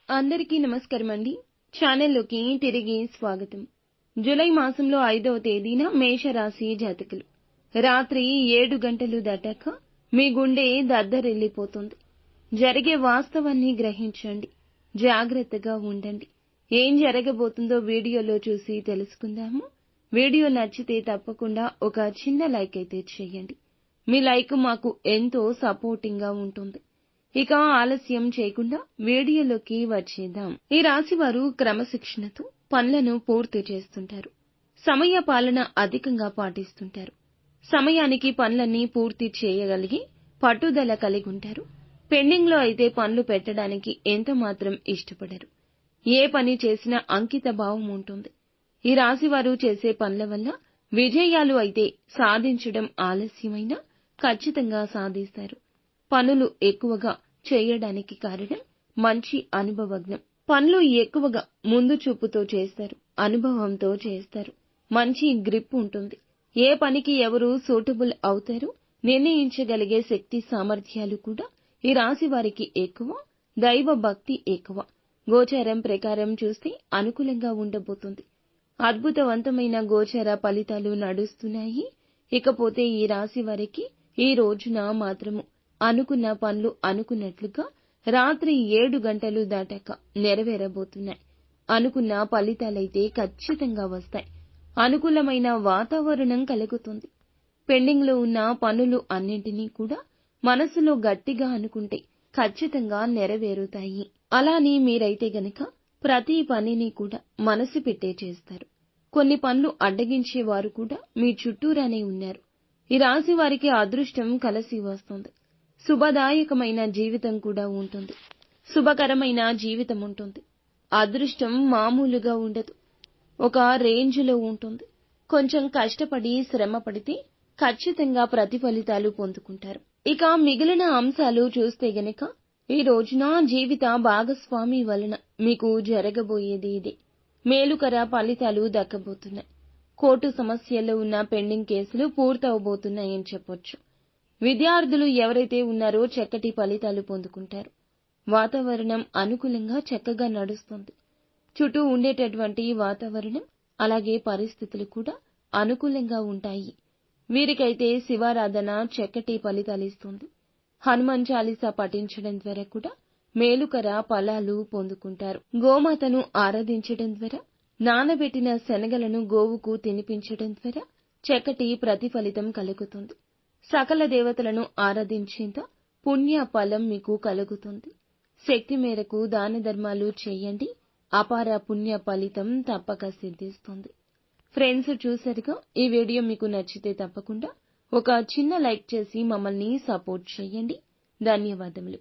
అందరికీ నమస్కారం అండి. ఛానల్లోకి తిరిగి స్వాగతం. జూలై మాసంలో 5వ తేదీన మేషరాశి జాతకులు. రాత్రి 7 గంటలు దాటాక మీ గుండె దద్దరిల్లిపోతుంది. జరిగే వాస్తవాన్ని గ్రహించండి. జాగ్రత్తగా ఉండండి. ఏం జరగబోతుందో వీడియోలో చూసి తెలుసుకుందాము. వీడియో నచ్చితే తప్పకుండా ఒక చిన్న లైక్ అయితే చేయండి. మీ లైక్ మాకు ఎంతో సపోర్టింగ్ గా ఉంటుంది. ఇక ఆలస్యం చేయకుండా వీడియోలోకి వచ్చేద్దాం. ఈ రాశి వారు క్రమశిక్షణతో పనులను పూర్తి చేస్తుంటారు. సమయ పాలన అధికంగా పాటిస్తుంటారు. సమయానికి పనులన్నీ పూర్తి చేయగలిగి పట్టుదల కలిగి ఉంటారు. పెండింగ్ లో అయితే పనులు పెట్టడానికి ఎంత మాత్రం ఇష్టపడరు. ఏ పని చేసినా అంకిత భావం ఉంటుంది. ఈ రాశి వారు చేసే పనుల వల్ల విజయాలు అయితే సాధించడం ఆలస్యమైనా ఖచ్చితంగా సాధిస్తారు. పనులు ఎక్కువగా చేయడానికి కారణం మంచి అనుభవజ్ఞం. పనులు ఎక్కువగా ముందు చూపుతో చేస్తారు. అనుభవంతో చేస్తారు. మంచి గ్రిప్ ఉంటుంది. ఏ పనికి ఎవరు సూటబుల్ అవుతారో నిర్ణయించగలిగే శక్తి సామర్థ్యాలు కూడా ఈ రాశి వారికి ఎక్కువ. దైవ భక్తి ఎక్కువ. గోచారం ప్రకారం చూస్తే అనుకూలంగా ఉండబోతుంది. అద్భుతవంతమైన గోచార ఫలితాలు నడుస్తున్నాయి. ఇకపోతే ఈ రాశి వారికి ఈ రోజున మాత్రము అనుకున్న పనులు అనుకున్నట్లుగా రాత్రి 7 గంటలు దాటాక నెరవేరబోతున్నాయి. అనుకున్న ఫలితాలైతే ఖచ్చితంగా వస్తాయి. అనుకూలమైన వాతావరణం కలుగుతుంది. పెండింగ్ లో ఉన్న పనులు అన్నింటినీ కూడా మనసులో గట్టిగా అనుకుంటే ఖచ్చితంగా నెరవేరుతాయి. అలాని మీరైతే గనక ప్రతి పనిని కూడా మనసు పెట్టే చేస్తారు. కొన్ని పనులు అడ్డగించేవారు కూడా మీ చుట్టూరానే ఉన్నారు. ఈ రాశి వారికి అదృష్టం కలిసి వస్తుంది. శుభదాయకమైన జీవితం కూడా ఉంటుంది. శుభకరమైన జీవితం ఉంటుంది. అదృష్టం మామూలుగా ఉండదు. ఒక రేంజ్లో ఉంటుంది. కొంచెం కష్టపడి శ్రమ పడితే ఖచ్చితంగా ప్రతిఫలితాలు పొందుకుంటారు. ఇక మిగిలిన అంశాలు చూస్తే గనక ఈ రోజున జీవిత భాగస్వామి వలన మీకు జరగబోయేది ఇదే. మేలుకర ఫలితాలు దక్కబోతున్నాయి. కోర్టు సమస్యల్లో ఉన్న పెండింగ్ కేసులు పూర్తవబోతున్నాయని చెప్పొచ్చు. విద్యార్థులు ఎవరైతే ఉన్నారో చక్కటి ఫలితాలు పొందుకుంటారు. వాతావరణం అనుకూలంగా చక్కగా నడుస్తుంది. చుట్టూ ఉండేటటువంటి వాతావరణం అలాగే పరిస్థితులు కూడా అనుకూలంగా ఉంటాయి. వీరికైతే శివారాధన చక్కటి ఫలితాలిస్తుంది. హనుమాన్ చాలీసా పఠించడం ద్వారా కూడా మేలుకర ఫలాలు పొందుకుంటారు. గోమాతను ఆరాధించడం ద్వారా, నానబెట్టిన శనగలను గోవుకు తినిపించడం ద్వారా చక్కటి ప్రతిఫలితం కలుగుతుంది. సకల దేవతలను ఆరాధించేంత పుణ్య ఫలం మీకు కలుగుతుంది. శక్తి మేరకు దాన ధర్మాలు చేయండి. అపార పుణ్య ఫలితం తప్పక సిద్ధిస్తుంది. ఫ్రెండ్స్, చూసారుగా, ఈ వీడియో మీకు నచ్చితే తప్పకుండా ఒక చిన్న లైక్ చేసి మమ్మల్ని సపోర్ట్ చేయండి. ధన్యవాదములు.